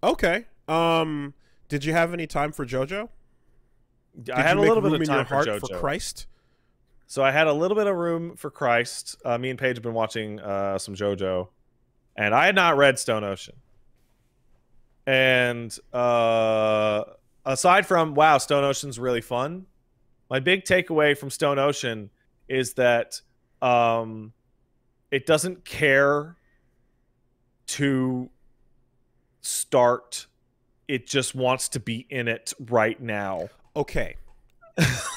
Okay. Did you have any time for JoJo? I had a little bit of in your time for heart JoJo. for Christ. So I had a little bit of room for Christ. Me and Paige have been watching some JoJo, and I had not read Stone Ocean. And aside from, wow, Stone Ocean's really fun, my big takeaway from Stone Ocean is that it doesn't care to start. It just wants to be in it right now. Okay.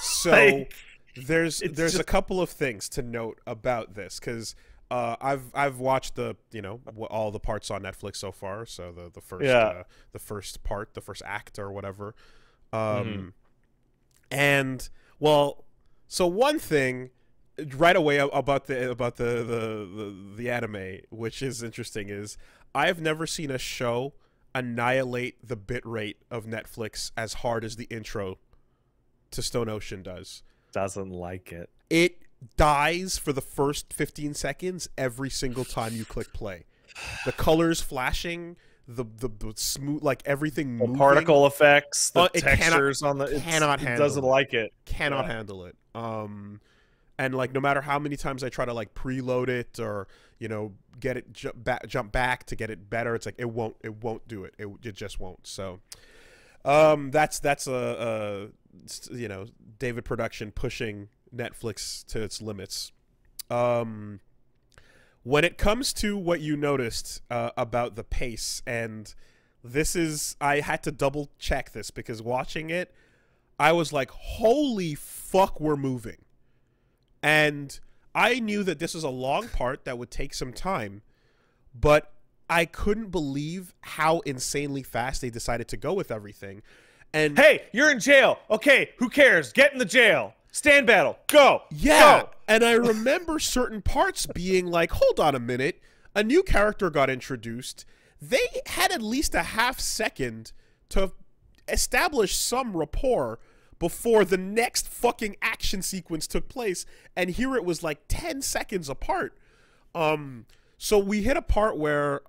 So Like, there's a couple of things to note about this, because I've watched all the parts on Netflix so far. So the first part, the first act or whatever. And well, so one thing right away about the anime, which is interesting, is I've never seen a show annihilate the bit rate of Netflix as hard as the intro to Stone Ocean does. Doesn't like it. It dies for the first 15 seconds every single time you click play. The colors flashing, the smooth, like everything moving. The particle effects, the textures cannot handle it doesn't like it. Cannot handle it. And like no matter how many times I try to like preload it or get it jump back to get it better, it's like it won't do it. It just won't. So that's a David Production pushing Netflix to its limits. When it comes to what you noticed about the pace, and this is, I had to double check this because watching it, I was like, holy fuck, we're moving. And I knew that this was a long part that would take some time, but I couldn't believe how insanely fast they decided to go with everything. And hey, you're in jail. Okay, who cares? Get in the jail. Stand battle. Go. Yeah. Go. And I remember certain parts being like, hold on a minute. A new character got introduced. They had at least a half second to establish some rapport before the next fucking action sequence took place. And here it was like 10 seconds apart. So we hit a part where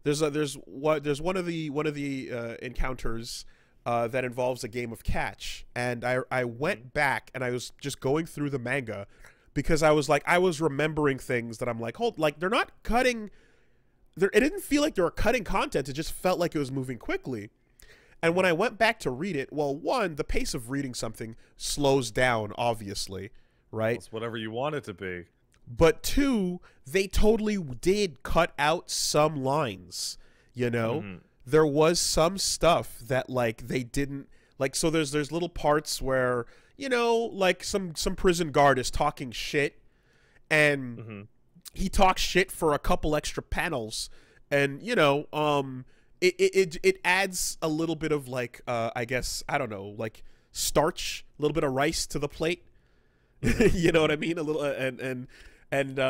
there's one of the encounters that involves a game of catch, and I went back and I was just going through the manga because I was remembering things that I'm like, hold, like they're not cutting. It didn't feel like they were cutting content. It just felt like it was moving quickly. And when I went back to read it, well, one, the pace of reading something slows down, obviously, right? It's whatever you want it to be. But two, they totally did cut out some lines, There was some stuff that like they didn't like. So there's little parts where like some prison guard is talking shit, and he talks shit for a couple extra panels, and it adds a little bit of like I guess, I don't know, like starch, a little bit of rice to the plate. You know what I mean? A little and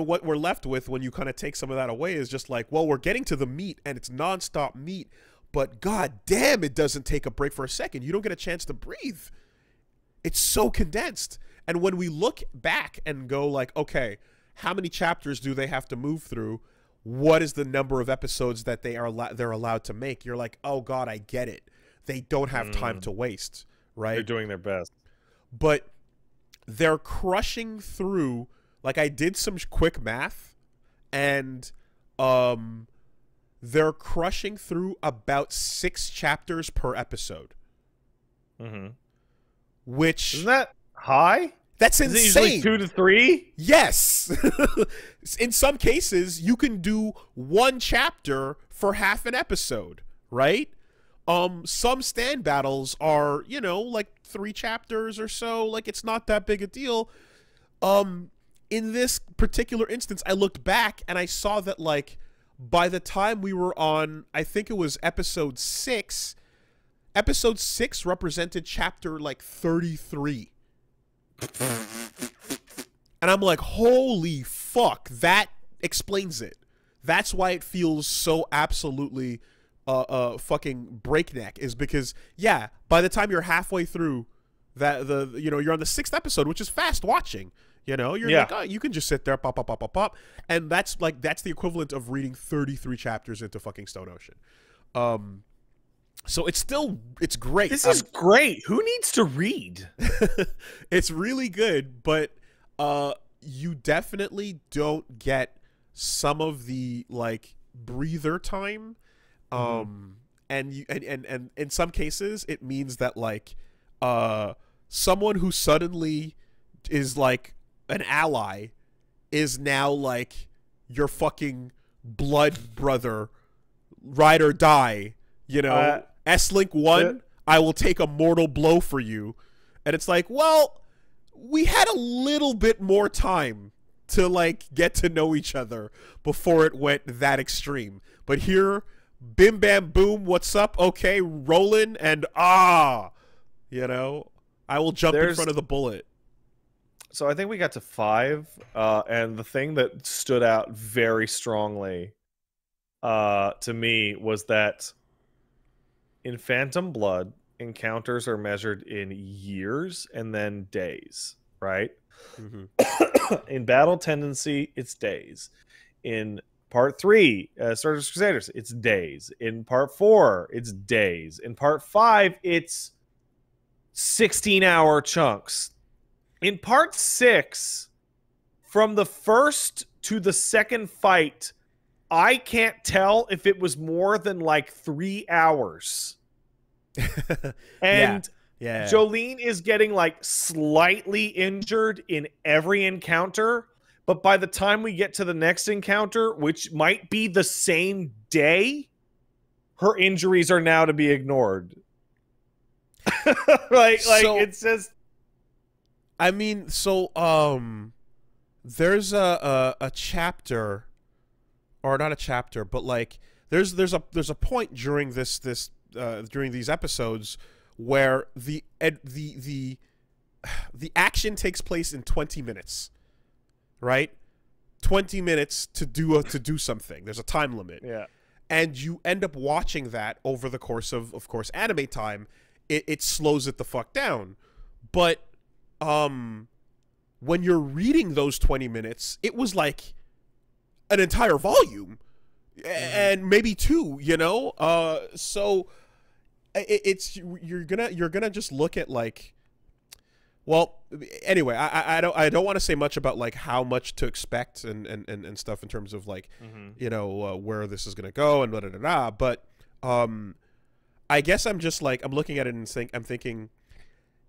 what we're left with when you kind of take some of that away is just like, well, we're getting to the meat and it's nonstop meat, but god damn, it doesn't take a break for a second. You don't get a chance to breathe. It's so condensed. And when we look back and go like, okay, how many chapters do they have to move through? What is the number of episodes that they're allowed to make? You're like, oh god, I get it. They don't have time to waste, right? They're doing their best. But they're crushing through. Like, I did some quick math, and they're crushing through about 6 chapters per episode. Which... Isn't that high? That's Is insane. it usually 2 to 3? Yes. In some cases, you can do 1 chapter for half an episode, right? Some stand battles are, like 3 chapters or so. Like, it's not that big a deal. In this particular instance, I looked back and I saw that, like, by the time we were on, I think it was episode 6 represented chapter, like, 33. And I'm like, holy fuck, that explains it. That's why it feels so absolutely fucking breakneck, is because, yeah, by the time you're halfway through that you're on the 6th episode, which is fast watching. You're like, oh, you can just sit there, pop, pop, pop, pop, pop, and that's the equivalent of reading 33 chapters into fucking Stone Ocean. So it's great. This is great. Who needs to read? It's really good, but you definitely don't get some of the like breather time. And in some cases it means that like someone who suddenly is like an ally is now like your fucking blood brother, ride or die, S-Link 1, I will take a mortal blow for you. And it's like, well, we had a little bit more time to like get to know each other before it went that extreme. But here, bim bam boom, what's up? Okay, rolling, and I will jump in front of the bullet. So I think we got to 5, and the thing that stood out very strongly to me was that in Phantom Blood, encounters are measured in years and then days, right? In Battle Tendency, it's days. In Part 3, Stardust Crusaders, it's days. In Part 4, it's days. In Part 5, it's 16-hour chunks. In Part 6, from the first to the second fight, I can't tell if it was more than like 3 hours. And Jolene is getting like slightly injured in every encounter, but by the time we get to the next encounter, which might be the same day, her injuries are now to be ignored. It's just, I mean, so there's a chapter, or not a chapter, but like there's a point during during these episodes where the action takes place in 20 minutes, right? 20 minutes to do something. There's a time limit. Yeah. And you end up watching that over the course of course, anime time. It slows it the fuck down. But when you're reading those 20 minutes, it was like an entire volume. And maybe 2, so it's you're gonna just look at like, well, anyway, I don't want to say much about like how much to expect and stuff in terms of like where this is gonna go and blah, blah, blah, blah. But I guess I'm just like, I'm looking at it and I'm thinking,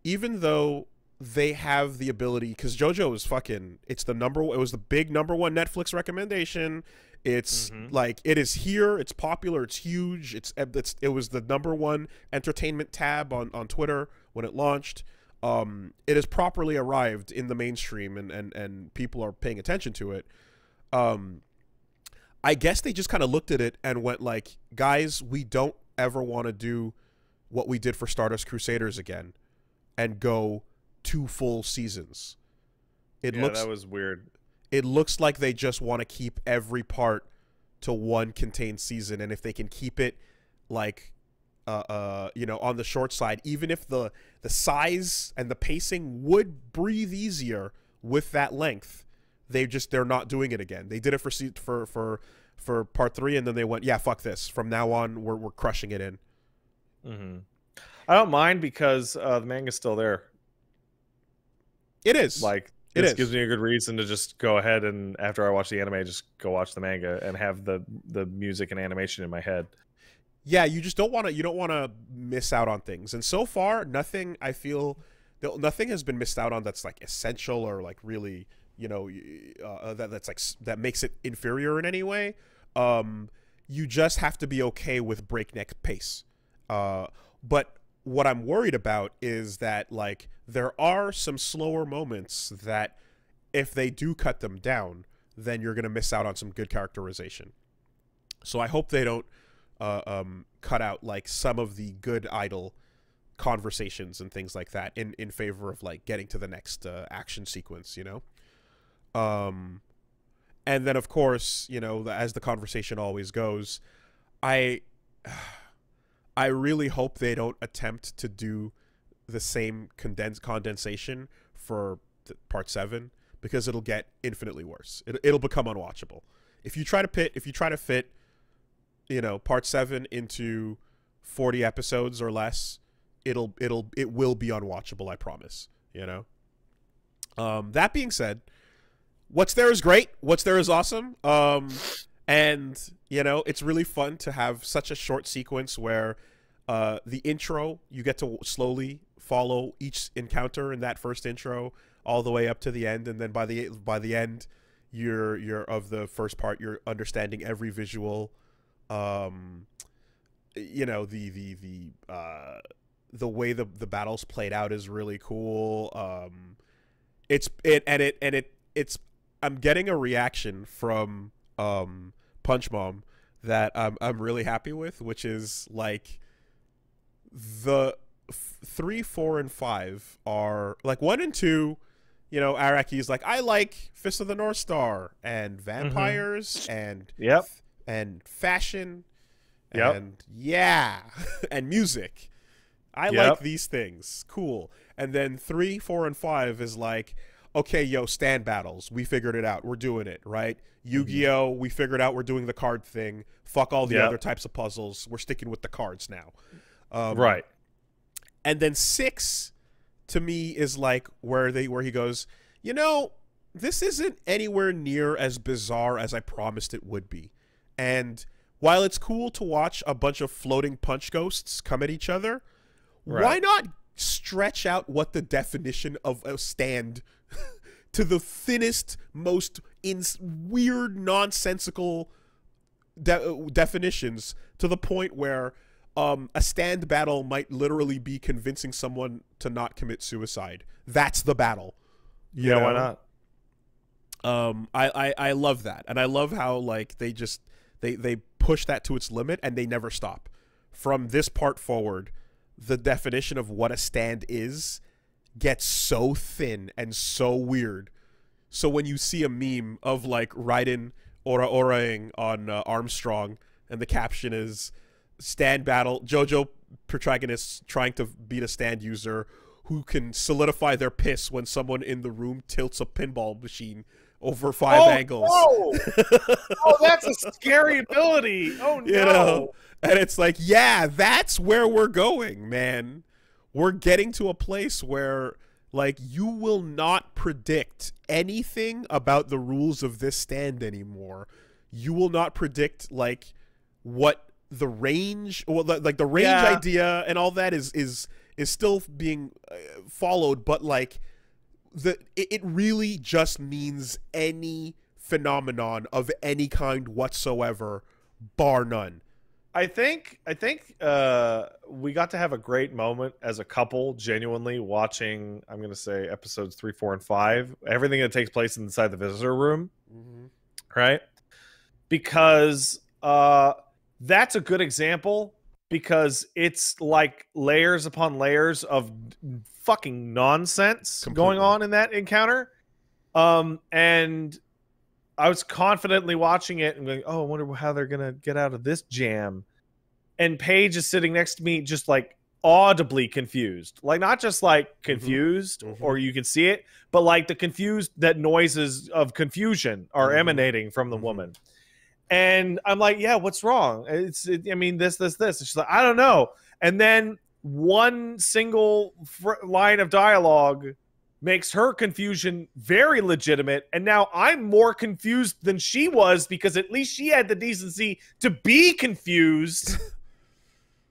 even though they have the ability, because JoJo is fucking, it was the big #1 Netflix recommendation. It's like, it is here, it's popular, it's huge, it was the #1 entertainment tab on Twitter when it launched. It has properly arrived in the mainstream, and people are paying attention to it. I guess they just kind of looked at it and went like, guys, we don't ever want to do what we did for Stardust Crusaders again and go 2 full seasons. That was weird. It looks like they just want to keep every part to 1 contained season, and if they can keep it like on the short side, even if the size and the pacing would breathe easier with that length, they're not doing it again. They did it for Part 3, and then they went, yeah, fuck this. From now on, we're crushing it in. I don't mind because the manga's still there. It is. Like, this gives me a good reason to just go ahead and, after I watch the anime, just go watch the manga and have the music and animation in my head. Yeah, you just don't want to miss out on things. And so far, nothing has been missed out on that's like essential or like really, that makes it inferior in any way. You just have to be okay with breakneck pace. But what I'm worried about is that like there are some slower moments that if they do cut them down, then you're going to miss out on some good characterization. So I hope they don't cut out like some of the good idle conversations and things like that in favor of like getting to the next action sequence, and then of course, as the conversation always goes, I really hope they don't attempt to do the same condensation for part 7, because it'll get infinitely worse. It'll become unwatchable if you try to fit, you know, part 7 into 40 episodes or less. It will be unwatchable, I promise. You know. That being said, What's There is great. What's There is awesome. And you know, it's really fun to have such a short sequence where the intro, you get to slowly follow each encounter in that first intro all the way up to the end, and then by the end, you're of the first part, you're understanding every visual. You know, the way the battles played out is really cool. It's I'm getting a reaction from Punch Mom that I'm really happy with, which is like the 3, 4, and 5 are like 1 and 2. You know, Araki's like, I like Fist of the North Star and vampires and fashion and and music. I like these things. Cool. And then 3, 4, and 5 is like, okay, yo, stand battles. We figured it out. We're doing it, right? Yu-Gi-Oh! We figured out we're doing the card thing. Fuck all the other types of puzzles. We're sticking with the cards now. Right. And then 6, to me, is like where he goes, you know, this isn't anywhere near as bizarre as I promised it would be. And while it's cool to watch a bunch of floating punch ghosts come at each other, why not stretch out what the definition of a stand to the thinnest, most weird, nonsensical definitions, to the point where a stand battle might literally be convincing someone to not commit suicide. That's the battle. You know? Why not? I love that, and I love how like they push that to its limit, and they never stop. From this part forward, the definition of what a stand is gets so thin and so weird. So when you see a meme of like Raiden oraing on Armstrong, and the caption is stand battle, JoJo protagonists trying to beat a stand user who can solidify their piss when someone in the room tilts a pinball machine over 5 angles. Oh, that's a scary ability. Oh, no. You know? And it's like, yeah, that's where we're going, man. We're getting to a place where, like, you will not predict anything about the rules of this stand anymore. You will not predict, like, what the range, well, like the range idea and all that is still being followed, but like it really just means any phenomenon of any kind whatsoever, bar none. I think we got to have a great moment as a couple, genuinely watching, I'm going to say episodes 3, 4, and 5, everything that takes place inside the visitor room, right? Because that's a good example, because it's like layers upon layers of fucking nonsense going on in that encounter. And I was confidently watching it and going, oh, I wonder how they're going to get out of this jam. And Paige is sitting next to me just like audibly confused. Like not just like confused or you can see it, but like the confused, that noises of confusion are emanating from the woman. And I'm like, yeah, what's wrong? I mean, this. And she's like, I don't know. And then one single line of dialogue makes her confusion very legitimate. And now I'm more confused than she was, because at least she had the decency to be confused.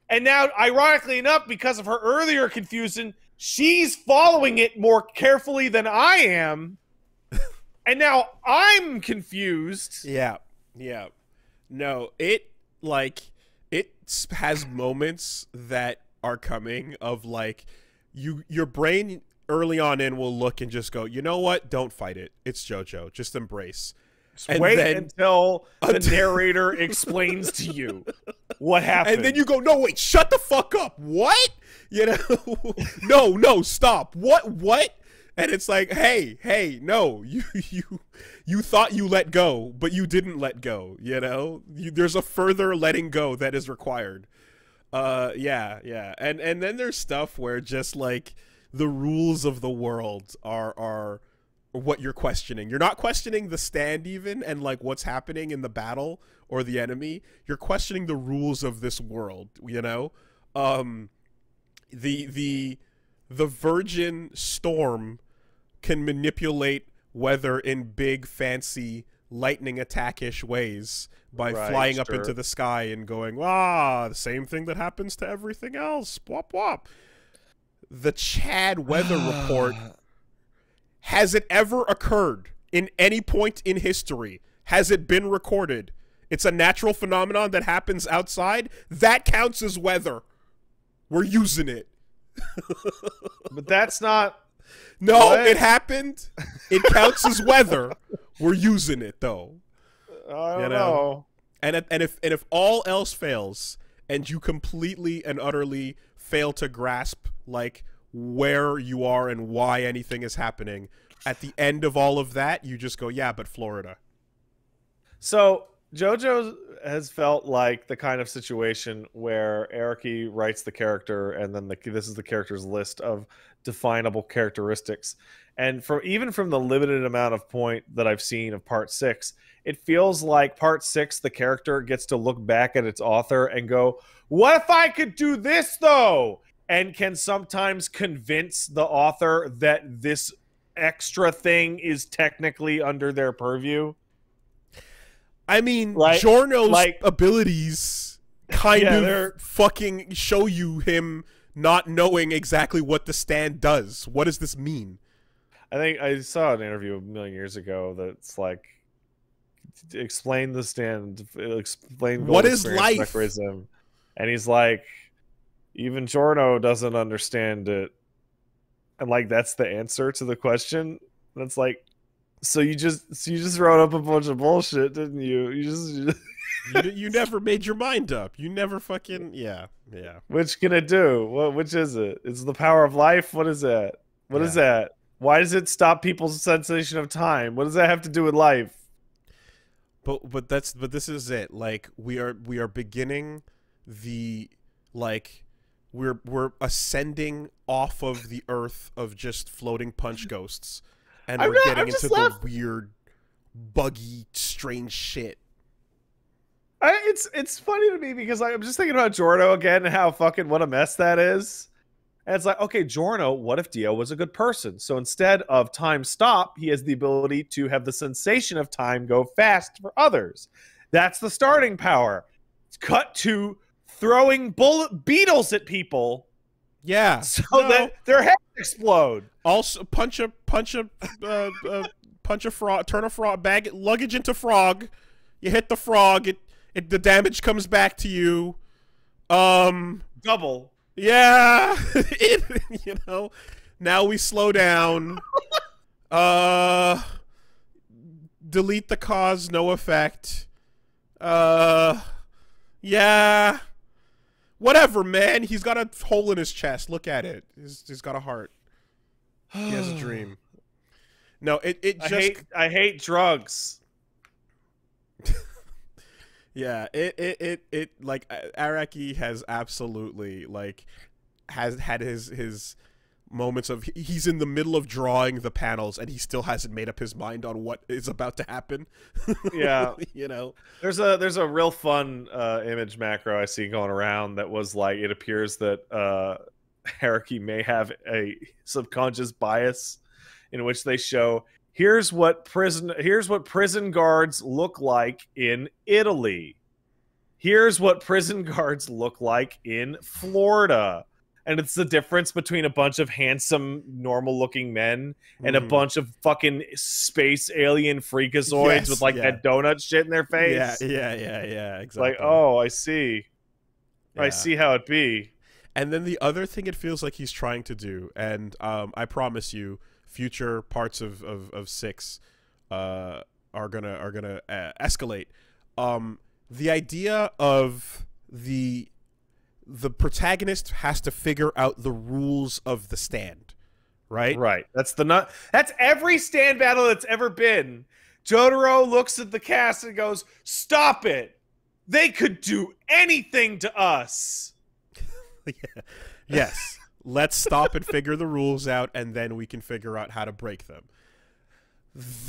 And now, ironically enough, because of her earlier confusion, she's following it more carefully than I am. And now I'm confused. Yeah. Yeah. No, it has moments that are coming of like your brain early on in will look and just go, you know what? Don't fight it. It's JoJo. Just embrace. And wait until the narrator explains to you what happened. And then you go, no, wait, shut the fuck up. What? You know, no, stop. What? And it's like, hey, no, you thought you let go, but you didn't let go, you know? There's a further letting go that is required. Yeah. And then there's stuff where just like the rules of the world are what you're questioning. You're not questioning the stand even and like what's happening in the battle or the enemy. You're questioning the rules of this world, you know? The Virgin Storm can manipulate weather in big fancy lightning attack-ish ways by flying up into the sky and going, the same thing that happens to everything else. Wop wop. The Chad weather report, has it ever occurred in any point in history? Has it been recorded? It's a natural phenomenon that happens outside. That counts as weather. We're using it. But that's not... No, what? It happened. It counts as weather. We're using it though. I don't know. And if all else fails, and you completely and utterly fail to grasp like where you are and why anything is happening, at the end of all of that, you just go, yeah, but Florida. So JoJo has felt like the kind of situation where Araki writes the character, and then this is the character's list of definable characteristics. And even from the limited amount of point that I've seen of Part 6, it feels like Part 6, the character gets to look back at its author and go, what if I could do this, though? And can sometimes convince the author that this extra thing is technically under their purview. I mean, Giorno's abilities kind of fucking show you him not knowing exactly what the stand does. What does this mean? I think I saw an interview a million years ago that's like, explain the stand, explain what is life, and he's like, even Giorno doesn't understand it, and like that's the answer to the question. That's like, so you just wrote up a bunch of bullshit, didn't you? You never made your mind up. You never fucking yeah. Which can it do? Which is it? It's the power of life. What is that? What is that? Why does it stop people's sensation of time? What does that have to do with life? But this is it. Like we are beginning the we're ascending off of the earth of just floating punch ghosts, and we're getting into the weird, buggy, strange shit. It's funny to me because I'm just thinking about Giorno again and how fucking what a mess that is. And it's like, okay, Giorno, what if Dio was a good person? So instead of time stop, he has the ability to have the sensation of time go fast for others. That's the starting power. It's cut to throwing beetles at people. Yeah. So that their heads explode. Also, punch a frog, turn a frog, bag luggage into frog. You hit the frog, the damage comes back to you. Double. Yeah. You know, now we slow down. Delete the cause, no effect. Yeah. Whatever, man. He's got a hole in his chest. Look at it. He's got a heart. He has a dream. No, I hate drugs. Yeah, it like Araki has absolutely like has had his moments of he's in the middle of drawing the panels and he still hasn't made up his mind on what is about to happen. Yeah. You know, there's a real fun image macro I see going around that was like, it appears that Araki may have a subconscious bias in which they show here's what prison guards look like in Italy. Here's what prison guards look like in Florida. And it's the difference between a bunch of handsome, normal-looking men and a bunch of fucking space alien freakazoids with like that donut shit in their face. Yeah, exactly. Like, oh, I see. Yeah. I see how it be. And then the other thing it feels like he's trying to do, and I promise you, future parts of 6 are gonna escalate. The idea of the protagonist has to figure out the rules of the stand, right? Right. That's every stand battle that's ever been. Jotaro looks at the cast and goes, "Stop it! They could do anything to us." Yeah. Yes. Let's stop and figure the rules out, and then we can figure out how to break them.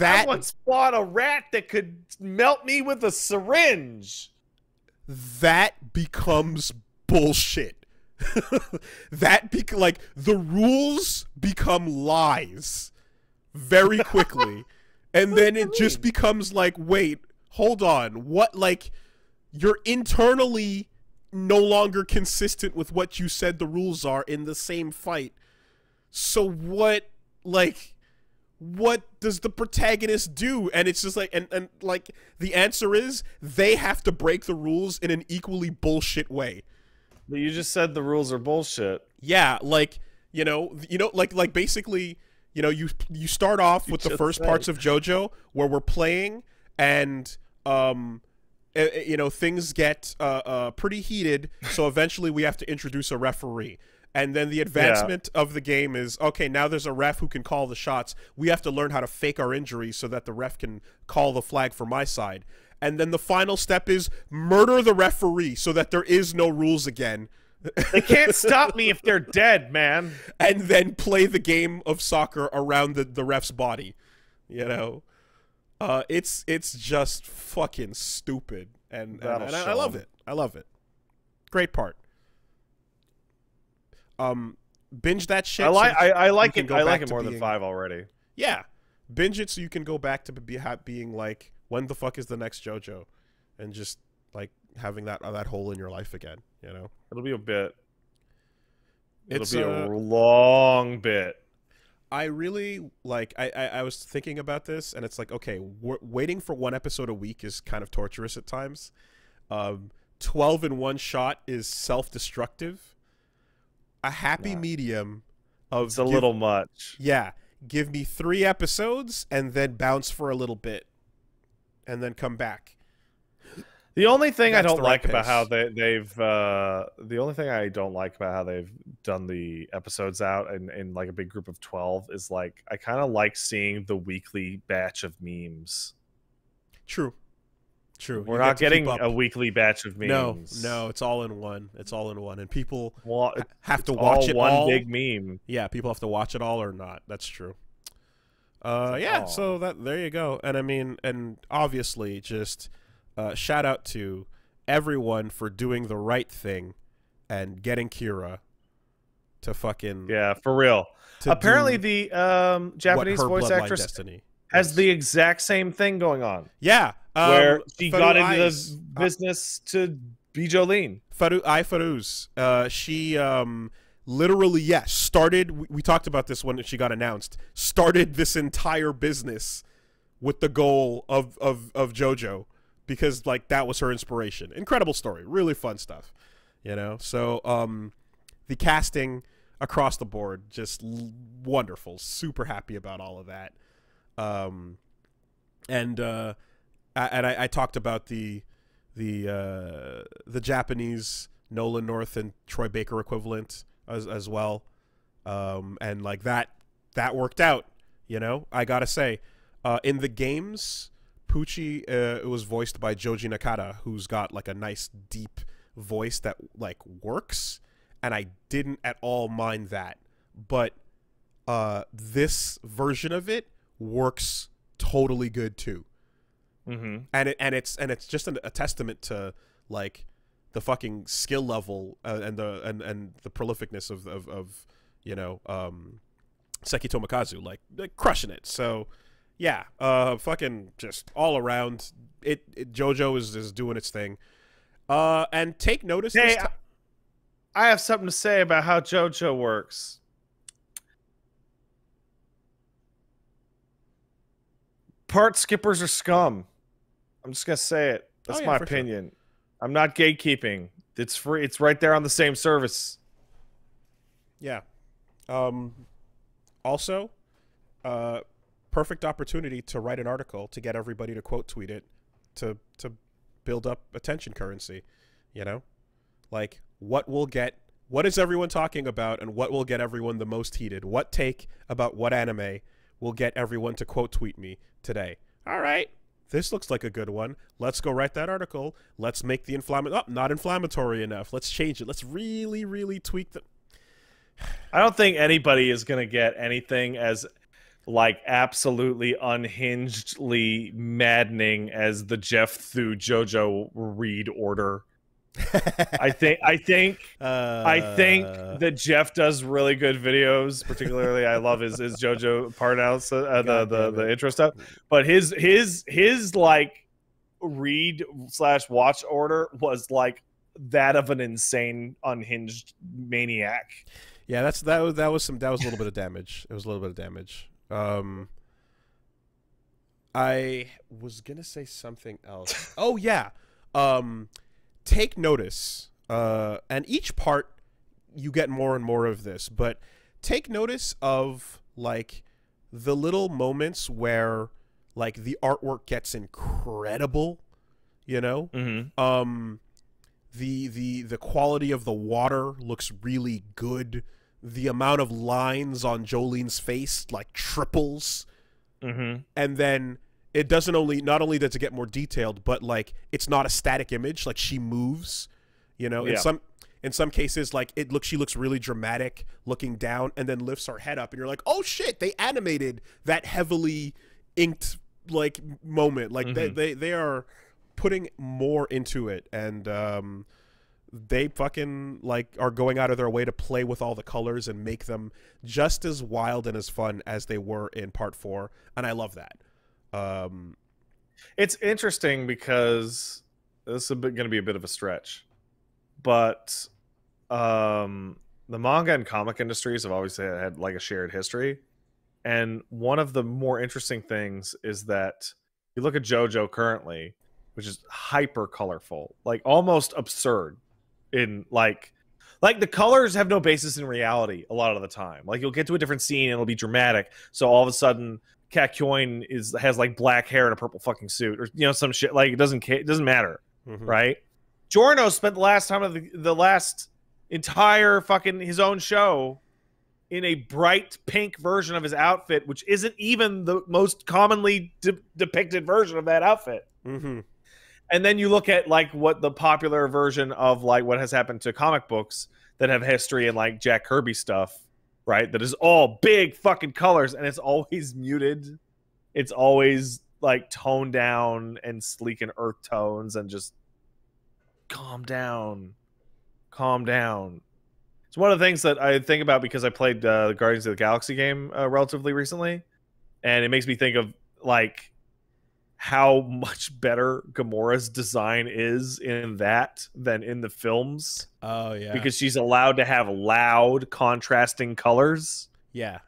I once fought a rat that could melt me with a syringe. That becomes bullshit. Like, the rules become lies very quickly. And then it just becomes like, wait, hold on. What, like, you're internally no longer consistent with what you said the rules are in the same fight. So what, like, what does the protagonist do? And it's just like, and like, the answer is they have to break the rules in an equally bullshit way. But you just said the rules are bullshit. Yeah, like, like basically, you start off with the first parts of JoJo where we're playing, and things get pretty heated, so eventually we have to introduce a referee. And then the advancement of the game is, okay, now there's a ref who can call the shots. We have to learn how to fake our injuries so that the ref can call the flag for my side. And then the final step is murder the referee so that there is no rules again. They can't stop me if they're dead, man. And then play the game of soccer around the ref's body. It's just fucking stupid. And I love it. I love it. Great part. Binge that shit. I like it. I like it more than 5 already. Yeah, binge it so you can go back to being like, when the fuck is the next JoJo, and just like having that hole in your life again. It'll be a bit. It'll be a long bit. I really like. I was thinking about this, and it's like, okay, waiting for one episode a week is kind of torturous at times. 12 in one shot is self-destructive. A happy medium of it's a little much. Yeah, give me 3 episodes and then bounce for a little bit, and then come back. The only thing I don't like about how they've done the episodes out in like a big group of 12 is like, I kind of like seeing the weekly batch of memes. True. We're not getting a weekly batch of memes. No, it's all in one. It's all in one, and people have to watch watch it all. One big meme. Yeah, people have to watch it all or not. That's true. Yeah. So there you go. And I mean, and obviously, just shout out to everyone for doing the right thing and getting Kira to fucking for real. Apparently, the Japanese voice actress has the exact same thing going on. Yeah. Where she got into the business to be Jolene. Farouz. She literally, started, we talked about this when she got announced, started this entire business with the goal of JoJo, because like that was her inspiration. Incredible story. Really fun stuff. So the casting across the board, just wonderful. Super happy about all of that. And I talked about the Japanese Nolan North and Troy Baker equivalent as well, and like that worked out. I gotta say, in the games, Poochie was voiced by Joji Nakata, who's got like a nice deep voice that like works, and I didn't at all mind that. But this version of it works totally good too. Mm-hmm. And it's just a testament to like the fucking skill level and the prolificness of Seki Tomikazu, like crushing it. So yeah, fucking just all around JoJo is doing its thing. And take notice. Hey, I have something to say about how JoJo works. Part skippers are scum. I'm just gonna say it. That's my opinion. Sure. I'm not gatekeeping. It's free. It's right there on the same service. Yeah. Also, perfect opportunity to write an article to get everybody to quote tweet it, to build up attention currency. Like what is everyone talking about, and what will get everyone the most heated? What take about what anime will get everyone to quote tweet me today? All right. this looks like a good one. Let's go write that article. Let's make the not inflammatory enough. Let's change it. Let's really, really tweak the. I don't think anybody is going to get anything as like absolutely unhingedly maddening as the Jeff Thu JoJo read order. I think that Jeff does really good videos. Particularly, I love his JoJo part outs, the intro stuff. But his like read / watch order was like that of an insane unhinged maniac. Yeah, that was a little bit of damage. It was a little bit of damage. I was gonna say something else. Oh yeah. Take notice. And each part you get more and more of this, but take notice of like the little moments where like the artwork gets incredible, you know? Mm-hmm. The quality of the water looks really good. The amount of lines on Jolene's face like triples. Mm-hmm. And then it doesn't not only does it get more detailed, but like it's not a static image. Like she moves, you know. Yeah. In some cases, like she looks really dramatic looking down and then lifts her head up, and you're like, oh shit, they animated that heavily inked like moment. Like they are putting more into it, and they fucking like are going out of their way to play with all the colors and make them just as wild and as fun as they were in part 4, and I love that. It's interesting because this is going to be a bit of a stretch, but the manga and comic industries have always had like a shared history, and one of the more interesting things is that you look at JoJo currently, which is hyper colorful, like almost absurd. In like the colors have no basis in reality a lot of the time. Like you'll get to a different scene and it'll be dramatic, so all of a sudden Kakyoin has like black hair and a purple fucking suit, or you know, some shit. Like it doesn't matter, right? Giorno spent the last time of the last entire fucking his own show in a bright pink version of his outfit, which isn't even the most commonly depicted version of that outfit. And then you look at like what the popular version of like what has happened to comic books that have history and like Jack Kirby stuff, right? That is all big fucking colors, and it's always muted. It's always like toned down and sleek and earth tones, and just calm down. It's one of the things that I think about because I played the Guardians of the Galaxy game relatively recently, and it makes me think of like how much better Gamora's design is in that than in the films. Oh yeah, because she's allowed to have loud contrasting colors. Yeah.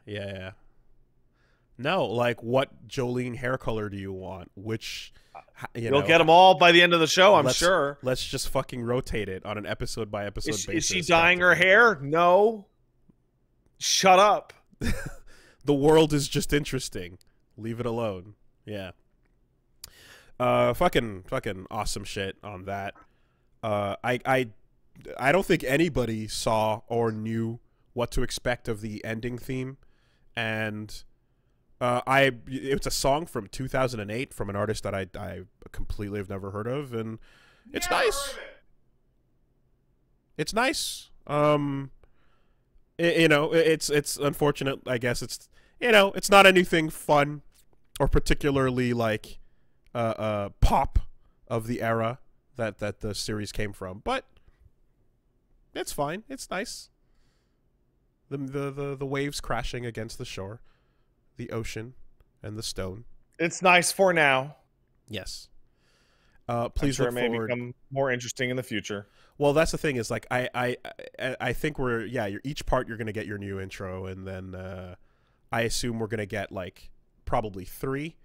No, like what Jolene hair color do you want? Which you'll get them all by the end of the show, I'm sure. Let's just fucking rotate it on an episode by episode basis. Is she dyeing her hair? No. Shut up. The world is just interesting. Leave it alone. Yeah. Fucking awesome shit on that. I don't think anybody saw or knew what to expect of the ending theme, and it's a song from 2008 from an artist that I completely have never heard of, and it's nice. It's nice. It's unfortunate. I guess it's it's not anything fun or particularly like pop of the era that the series came from, but it's fine. It's nice. The waves crashing against the shore, the ocean, and the stone. It's nice for now. Yes. Please look forward. It may become more interesting in the future. Well, that's the thing is like I think each part you're gonna get your new intro, and then I assume we're gonna get like probably 3.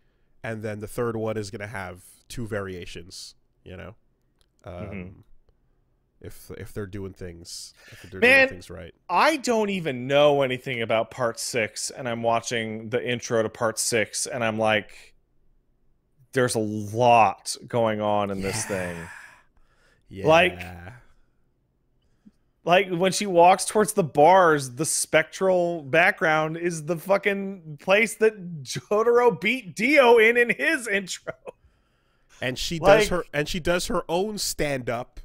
And then the third one is going to have 2 variations, if they're doing things, doing things right. I don't even know anything about part 6, and I'm watching the intro to part 6, and I'm like, there's a lot going on in this thing. Yeah. Like when she walks towards the bars, the spectral background is the fucking place that Jotaro beat Dio in his intro. And she Like- does her own stand up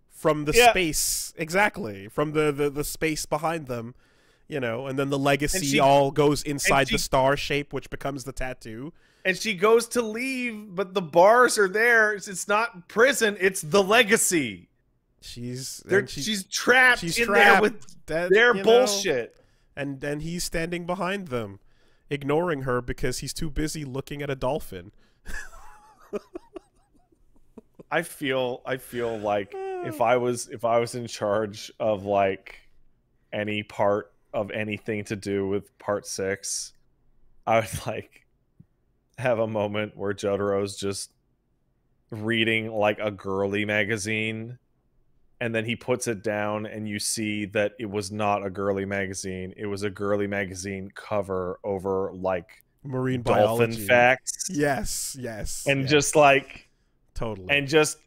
from the Yeah. space, exactly, from the space behind them, you know, and then the legacy she- all goes inside she- the star shape, which becomes the tattoo. And she goes to leave, but the bars are there. It's not prison. It's the legacy. She's trapped she's in trapped. there with That, their you know, bullshit. and then he's standing behind them, ignoring her because he's too busy looking at a dolphin. I feel like if I was in charge of like any part of anything to do with part 6, I would like have a moment where Jotaro's just reading like a girly magazine, and then he puts it down and you see that it was not a girly magazine. It was a girly magazine cover over like Marine dolphin biology. facts. Yes, And yes. just like Totally. and just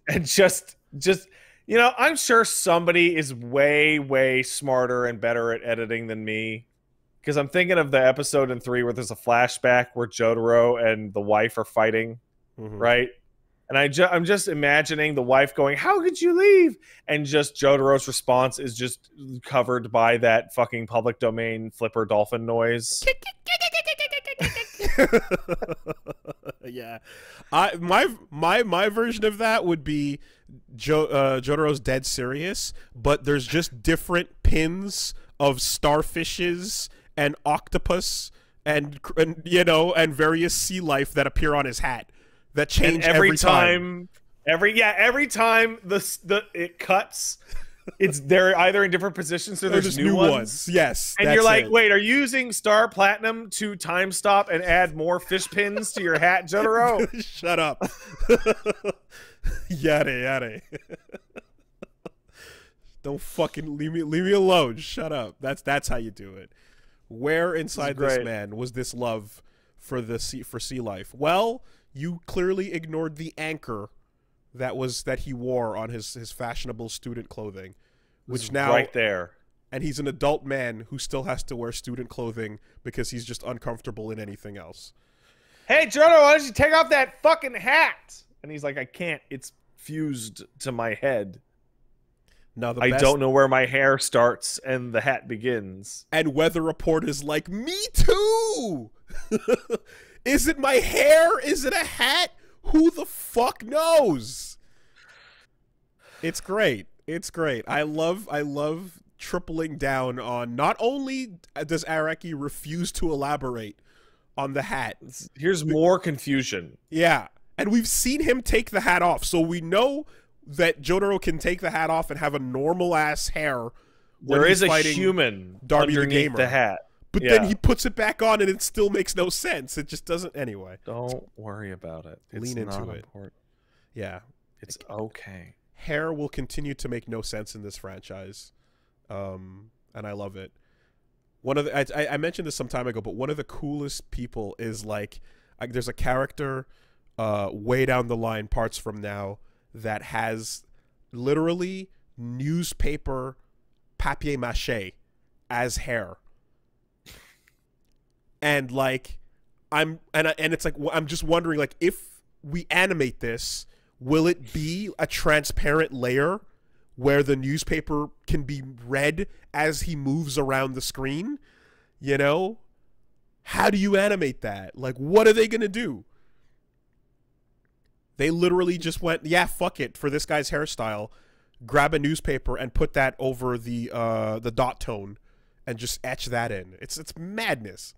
you know, I'm sure somebody is way smarter and better at editing than me, because I'm thinking of the episode in 3 where there's a flashback where Jotaro and the wife are fighting, right? And I'm just imagining the wife going, "How could you leave?" And just Jotaro's response is just covered by that fucking public domain flipper dolphin noise. Yeah, my version of that would be Jotaro's dead serious, but there's just different pins of starfishes and octopus and you know, and various sea life that appear on his hat that change And every time. Every time it cuts, they're either in different positions or there's new ones. Yes, And you're that's like, it. wait, are you using Star Platinum to time stop and add more fish pins to your hat, Jotaro? Shut up. Yada. Don't fucking leave me alone. Shut up. That's how you do it. Where inside this man was this love for sea life? Well, you clearly ignored the anchor that he wore on his fashionable student clothing, which now right there. And he's an adult man who still has to wear student clothing because he's just uncomfortable in anything else. Hey, Jotaro, why don't you take off that fucking hat? And he's like, I can't. It's fused to my head. No, I don't know where my hair starts and the hat begins. And Weather Report is like, me too! Is it my hair? Is it a hat? Who the fuck knows? It's great. It's great. I love tripling down on, not only does Araki refuse to elaborate on the hat. Here's more confusion. Yeah. And we've seen him take the hat off, so we know that Jotaro can take the hat off and have a normal-ass hair. There is a human Darby the underneath Gamer. the hat. But then he puts it back on and it still makes no sense. It just doesn't. Anyway. Don't worry about it. It's Lean into not it. important. Yeah. It's okay. Hair will continue to make no sense in this franchise. And I love it. One of the, I mentioned this some time ago, but one of the coolest people is like there's a character way down the line, parts from now, that has literally newspaper papier-mâché as hair. And like and it's like, I'm just wondering, like, if we animate this, will it be a transparent layer where the newspaper can be read as he moves around the screen? You know? How do you animate that? Like, what are they going to do? They literally just went, yeah, fuck it, for this guy's hairstyle, grab a newspaper and put that over the dot tone and just etch that in. It's madness.